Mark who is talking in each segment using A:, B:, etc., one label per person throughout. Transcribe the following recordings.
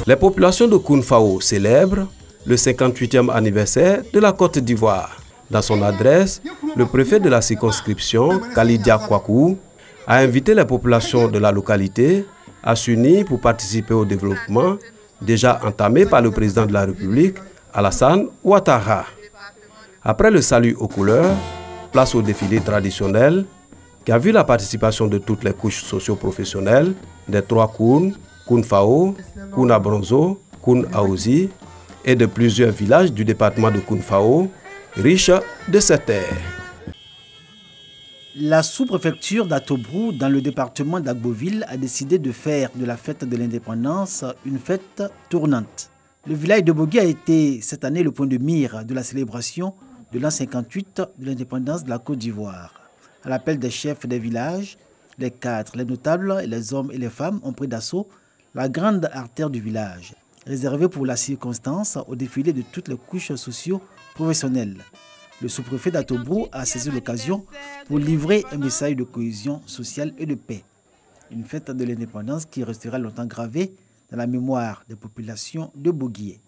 A: Les populations de Kounfao célèbrent le 58e anniversaire de la Côte d'Ivoire. Dans son adresse, le préfet de la circonscription, Kalidia Kwaku, a invité les populations de la localité à s'unir pour participer au développement déjà entamé par le président de la République, Alassane Ouattara. Après le salut aux couleurs, place au défilé traditionnel qui a vu la participation de toutes les couches socio-professionnelles des 3 Koun, Kounfao, Koun Abronzo, Koun Aouzi et de plusieurs villages du département de Kounfao, riches de ces terres.
B: La sous-préfecture d'Atobrou, dans le département d'Agboville, a décidé de faire de la fête de l'indépendance une fête tournante. Le village de Bogui a été cette année le point de mire de la célébration de l'an 58 de l'indépendance de la Côte d'Ivoire. À l'appel des chefs des villages, les cadres, les notables, les hommes et les femmes ont pris d'assaut la grande artère du village, réservée pour la circonstance au défilé de toutes les couches socio-professionnelles. Le sous-préfet d'Atobrou a saisi l'occasion pour livrer un message de cohésion sociale et de paix. Une fête de l'indépendance qui restera longtemps gravée dans la mémoire des populations de Boguié.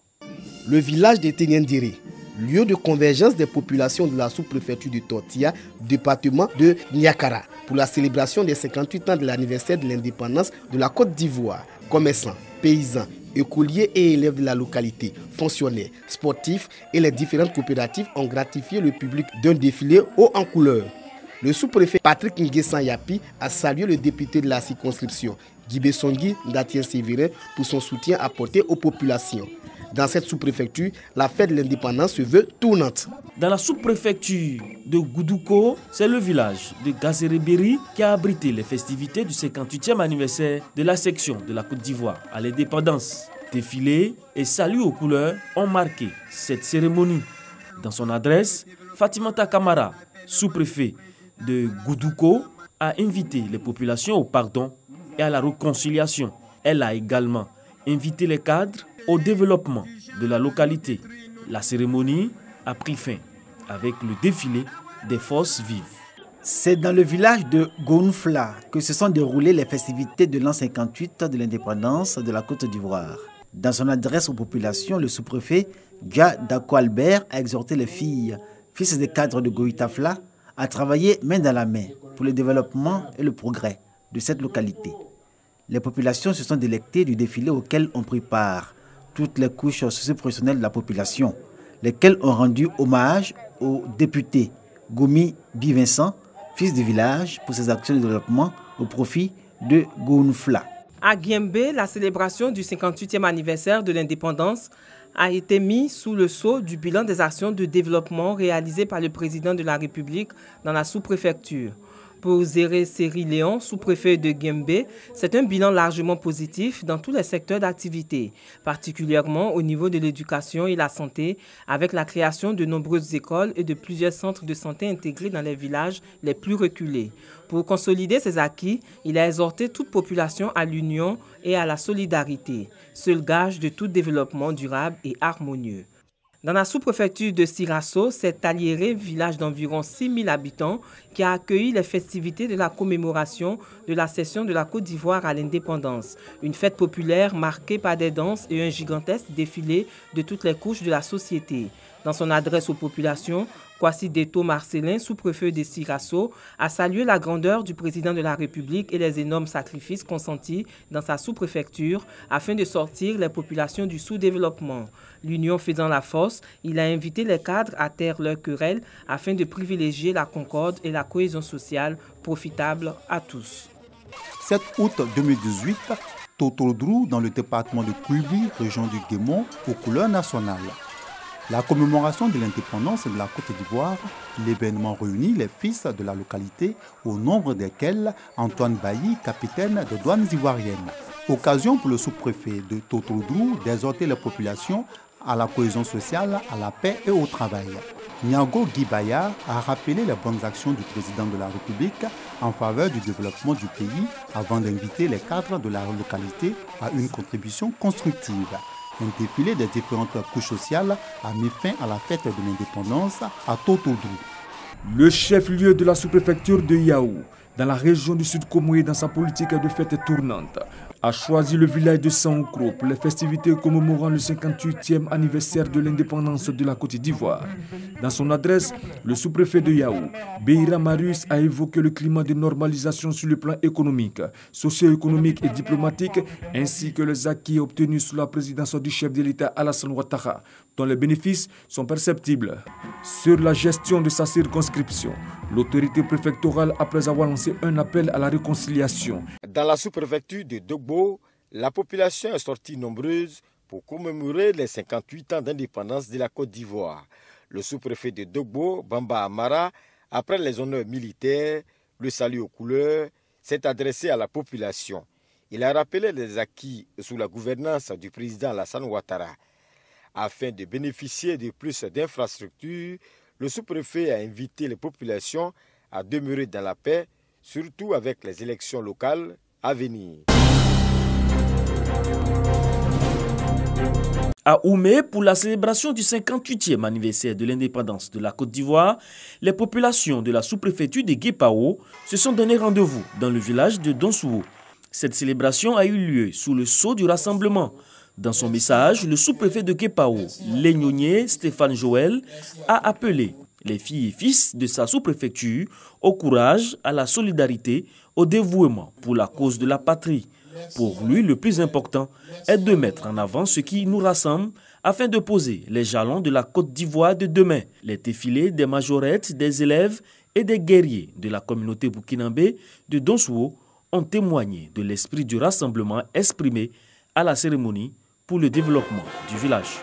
C: Le village de Tenyendiri, lieu de convergence des populations de la sous-préfecture de Tortilla, département de Niakara, pour la célébration des 58 ans de l'anniversaire de l'indépendance de la Côte d'Ivoire. Commerçants, paysans, écoliers et élèves de la localité, fonctionnaires, sportifs et les différentes coopératives ont gratifié le public d'un défilé haut en couleur. Le sous-préfet Patrick Nguessan Yapi a salué le député de la circonscription, Guibé Songui Ndatien Sévérin, pour son soutien apporté aux populations. Dans cette sous-préfecture, la fête de l'indépendance se veut tournante.
D: Dans la sous-préfecture de Goudouko, c'est le village de Gazereberi qui a abrité les festivités du 58e anniversaire de la section de la Côte d'Ivoire à l'indépendance. Défilés et saluts aux couleurs ont marqué cette cérémonie. Dans son adresse, Fatimata Kamara, sous-préfet de Goudouko, a invité les populations au pardon et à la réconciliation. Elle a également invité les cadres au développement de la localité. La cérémonie a pris fin avec le défilé des forces vives.
B: C'est dans le village de Gounfla que se sont déroulées les festivités de l'an 58 de l'indépendance de la Côte d'Ivoire. Dans son adresse aux populations, le sous-préfet Dja Dako Albert a exhorté les filles, fils des cadres de Goïtafla, à travailler main dans la main pour le développement et le progrès de cette localité. Les populations se sont délectées du défilé auquel ont pris part toutes les couches socio-professionnelles de la population, lesquelles ont rendu hommage au député Gomi Bivincent, fils du village, pour ses actions de développement au profit de Gounfla.
E: À Guimbé, la célébration du 58e anniversaire de l'indépendance a été mise sous le sceau du bilan des actions de développement réalisées par le président de la République dans la sous-préfecture. Pour Zéré Séri Léon, sous-préfet de Guimbé, c'est un bilan largement positif dans tous les secteurs d'activité, particulièrement au niveau de l'éducation et la santé, avec la création de nombreuses écoles et de plusieurs centres de santé intégrés dans les villages les plus reculés. Pour consolider ces acquis, il a exhorté toute population à l'union et à la solidarité, seul gage de tout développement durable et harmonieux. Dans la sous-préfecture de Sirasso, c'est Taliéré, village d'environ 6 000 habitants, qui a accueilli les festivités de la commémoration de la cession de la Côte d'Ivoire à l'indépendance. Une fête populaire marquée par des danses et un gigantesque défilé de toutes les couches de la société. Dans son adresse aux populations, Kwasi Deto Marcelin, sous-préfet de Sirasso, a salué la grandeur du président de la République et les énormes sacrifices consentis dans sa sous-préfecture afin de sortir les populations du sous-développement. L'union faisant la force, il a invité les cadres à taire leurs querelles afin de privilégier la concorde et la cohésion sociale profitable à tous.
F: 7 août 2018, Totodrou, dans le département de Kouibi, région du Guémon, aux couleurs nationales. La commémoration de l'indépendance de la Côte d'Ivoire, l'événement réunit les fils de la localité, au nombre desquels Antoine Bailly, capitaine des douanes ivoiriennes. Occasion pour le sous-préfet de Totodrou d'exhorter les populations à la cohésion sociale, à la paix et au travail. Niago Guibaya a rappelé les bonnes actions du président de la République en faveur du développement du pays avant d'inviter les cadres de la localité à une contribution constructive. Un défilé des différentes couches sociales a mis fin à la fête de l'indépendance à Totodrou.
G: Le chef-lieu de la sous-préfecture de Yao, dans la région du Sud Komoué, dans sa politique de fête tournante, a choisi le village de Sankro pour les festivités commémorant le 58e anniversaire de l'indépendance de la Côte d'Ivoire. Dans son adresse, le sous-préfet de Yao, Beira Marius, a évoqué le climat de normalisation sur le plan économique, socio-économique et diplomatique, ainsi que les acquis obtenus sous la présidence du chef de l'État Alassane Ouattara, dont les bénéfices sont perceptibles. Sur la gestion de sa circonscription, l'autorité préfectorale, après avoir lancé un appel à la réconciliation.
H: Dans la sous-préfecture de Dogbo, la population est sortie nombreuse pour commémorer les 58 ans d'indépendance de la Côte d'Ivoire. Le sous-préfet de Dogbo, Bamba Amara, après les honneurs militaires, le salut aux couleurs, s'est adressé à la population. Il a rappelé les acquis sous la gouvernance du président Alassane Ouattara. Afin de bénéficier de plus d'infrastructures, le sous-préfet a invité les populations à demeurer dans la paix, surtout avec les élections locales à venir.
D: À Oumé, pour la célébration du 58e anniversaire de l'indépendance de la Côte d'Ivoire, les populations de la sous-préfecture de Guépao se sont donné rendez-vous dans le village de Donsouo. Cette célébration a eu lieu sous le sceau du rassemblement. Dans son message, le sous-préfet de Guépao, l'Aignonier Stéphane Joël, a appelé les filles et fils de sa sous-préfecture au courage, à la solidarité, au dévouement pour la cause de la patrie. Pour lui, le plus important est de mettre en avant ce qui nous rassemble afin de poser les jalons de la Côte d'Ivoire de demain. Les défilés des majorettes, des élèves et des guerriers de la communauté burkinabé de Donsouo ont témoigné de l'esprit du rassemblement exprimé à la cérémonie pour le développement du village.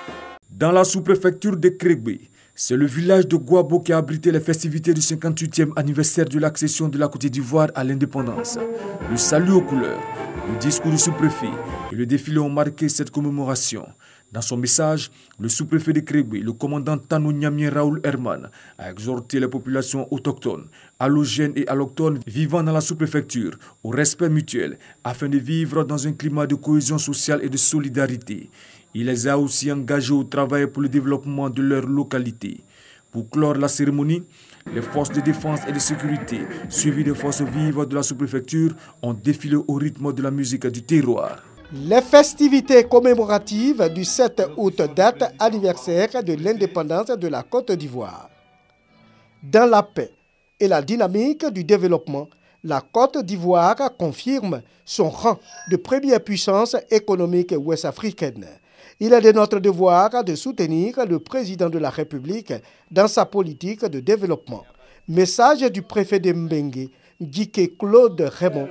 G: Dans la sous-préfecture de Krégbe, c'est le village de Guabo qui a abrité les festivités du 58e anniversaire de l'accession de la Côte d'Ivoire à l'indépendance. Le salut aux couleurs, le discours du sous-préfet et le défilé ont marqué cette commémoration. Dans son message, le sous-préfet de Krégbe, le commandant Tano Nyamien Raoul Herman, a exhorté les populations autochtones, allogènes et allochtones vivant dans la sous-préfecture au respect mutuel afin de vivre dans un climat de cohésion sociale et de solidarité. Il les a aussi engagés au travail pour le développement de leur localité. Pour clore la cérémonie, les forces de défense et de sécurité, suivies des forces vives de la sous-préfecture, ont défilé au rythme de la musique du terroir.
C: Les festivités commémoratives du 7 août, date anniversaire de l'indépendance de la Côte d'Ivoire. Dans la paix et la dynamique du développement, la Côte d'Ivoire confirme son rang de première puissance économique ouest-africaine. Il est de notre devoir de soutenir le président de la République dans sa politique de développement. Message du préfet de Mbengue, Guiké Claude Raymond,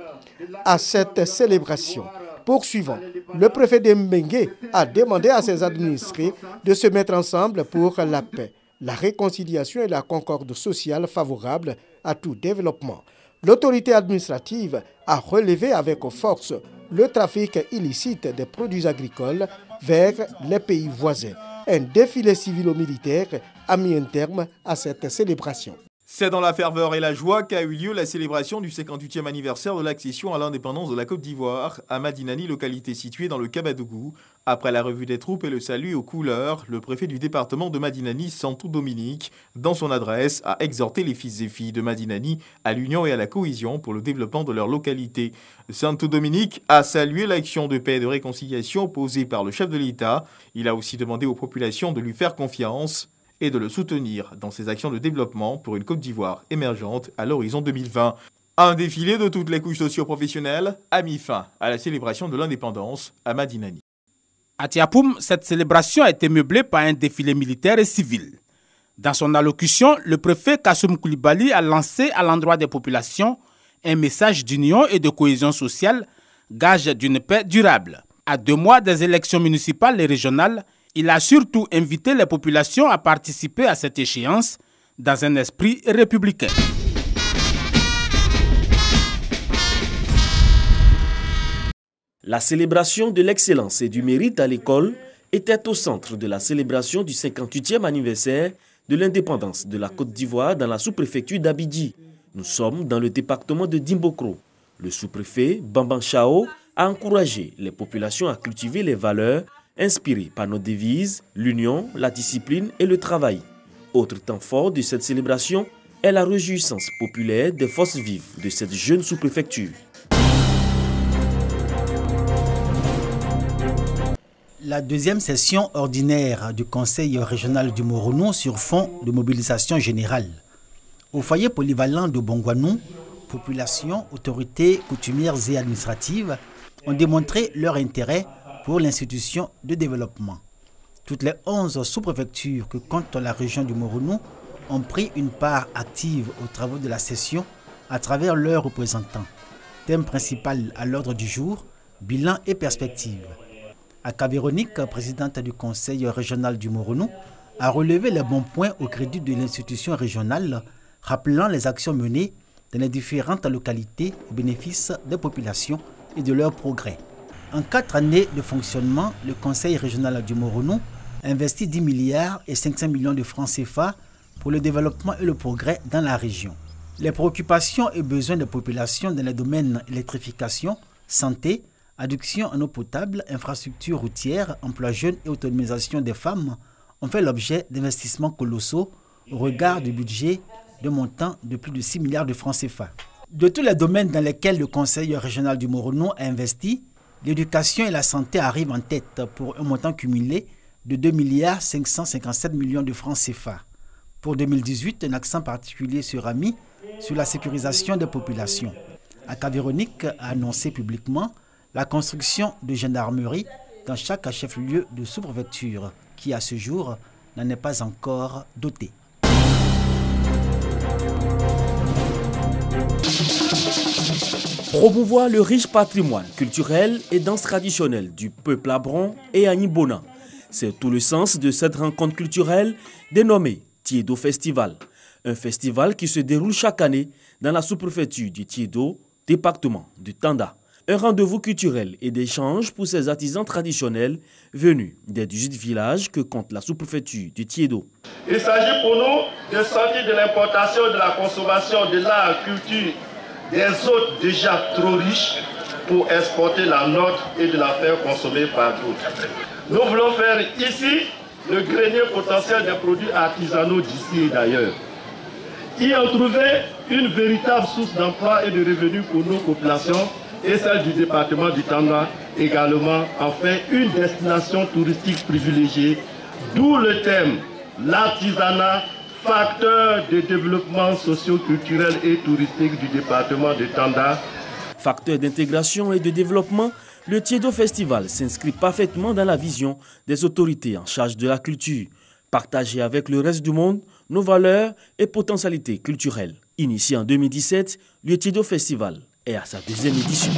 C: à cette célébration. Poursuivant, le préfet de Mbengue a demandé à ses administrés de se mettre ensemble pour la paix, la réconciliation et la concorde sociale favorable à tout développement. L'autorité administrative a relevé avec force le trafic illicite des produits agricoles vers les pays voisins. Un défilé civilo-militaire a mis un terme à cette célébration.
I: C'est dans la ferveur et la joie qu'a eu lieu la célébration du 58e anniversaire de l'accession à l'indépendance de la Côte d'Ivoire à Madinani, localité située dans le Kabadougou. Après la revue des troupes et le salut aux couleurs, le préfet du département de Madinani, Santou Dominique, dans son adresse, a exhorté les fils et filles de Madinani à l'union et à la cohésion pour le développement de leur localité. Santou Dominique a salué l'action de paix et de réconciliation posée par le chef de l'État. Il a aussi demandé aux populations de lui faire confiance et de le soutenir dans ses actions de développement pour une Côte d'Ivoire émergente à l'horizon 2020. Un défilé de toutes les couches socio-professionnelles a mis fin à la célébration de l'indépendance à Madinani.
J: À Tiapoum, cette célébration a été meublée par un défilé militaire et civil. Dans son allocution, le préfet Kassoum Koulibaly a lancé à l'endroit des populations un message d'union et de cohésion sociale, gage d'une paix durable. À 2 mois des élections municipales et régionales, il a surtout invité les populations à participer à cette échéance dans un esprit républicain.
D: La célébration de l'excellence et du mérite à l'école était au centre de la célébration du 58e anniversaire de l'indépendance de la Côte d'Ivoire dans la sous-préfecture d'Abidji. Nous sommes dans le département de Dimbokro. Le sous-préfet Bamban Chao a encouragé les populations à cultiver les valeurs inspirées par nos devises, l'union, la discipline et le travail. Autre temps fort de cette célébration est la réjouissance populaire des forces vives de cette jeune sous-préfecture.
B: La deuxième session ordinaire du Conseil régional du Moronou sur fond de mobilisation générale. Au foyer polyvalent de Bongwanou, population, autorités coutumières et administratives ont démontré leur intérêt pour l'institution de développement. Toutes les 11 sous-préfectures que compte la région du Moronou ont pris une part active aux travaux de la session à travers leurs représentants. Thème principal à l'ordre du jour, bilan et perspectives. Aka Véronique, présidente du Conseil régional du Moronou, a relevé les bons points au crédit de l'institution régionale, rappelant les actions menées dans les différentes localités au bénéfice des populations et de leurs progrès. En 4 années de fonctionnement, le Conseil régional du Moronou a investi 10 milliards et 500 millions de francs CFA pour le développement et le progrès dans la région. Les préoccupations et besoins des populations dans les domaines électrification, santé, adduction en eau potable, infrastructures routières, emploi jeunes et autonomisation des femmes ont fait l'objet d'investissements colossaux au regard du budget de montant de plus de 6 milliards de francs CFA. De tous les domaines dans lesquels le Conseil régional du Moronou a investi, l'éducation et la santé arrivent en tête pour un montant cumulé de 2 milliards 557 millions de francs CFA. Pour 2018, un accent particulier sera mis sur la sécurisation des populations. Aka Véronique a annoncé publiquement la construction de gendarmerie dans chaque chef-lieu de sous-préfecture qui, à ce jour, n'en est pas encore doté.
D: Promouvoir le riche patrimoine culturel et danse traditionnelle du peuple Abron et Anibona. C'est tout le sens de cette rencontre culturelle dénommée Tiedo Festival. Un festival qui se déroule chaque année dans la sous-préfecture du Tiedo, département du Tanda. Un rendez-vous culturel et d'échange pour ces artisans traditionnels venus des 18 villages que compte la sous-préfecture du Tiedo.
K: Il s'agit pour nous de sortir de l'importation et de la consommation de la culture des autres déjà trop riches pour exporter la nôtre et de la faire consommer par d'autres. Nous voulons faire ici le grenier potentiel des produits artisanaux d'ici et d'ailleurs. Y en trouver une véritable source d'emploi et de revenus pour nos populations et celle du département du Tanda également, en fait une destination touristique privilégiée, d'où le thème l'artisanat, facteur de développement socio-culturel et touristique du département de Tanda.
D: Facteur d'intégration et de développement, le Tiedo Festival s'inscrit parfaitement dans la vision des autorités en charge de la culture, partager avec le reste du monde nos valeurs et potentialités culturelles. Initié en 2017, le Tiedo Festival est à sa 2e édition.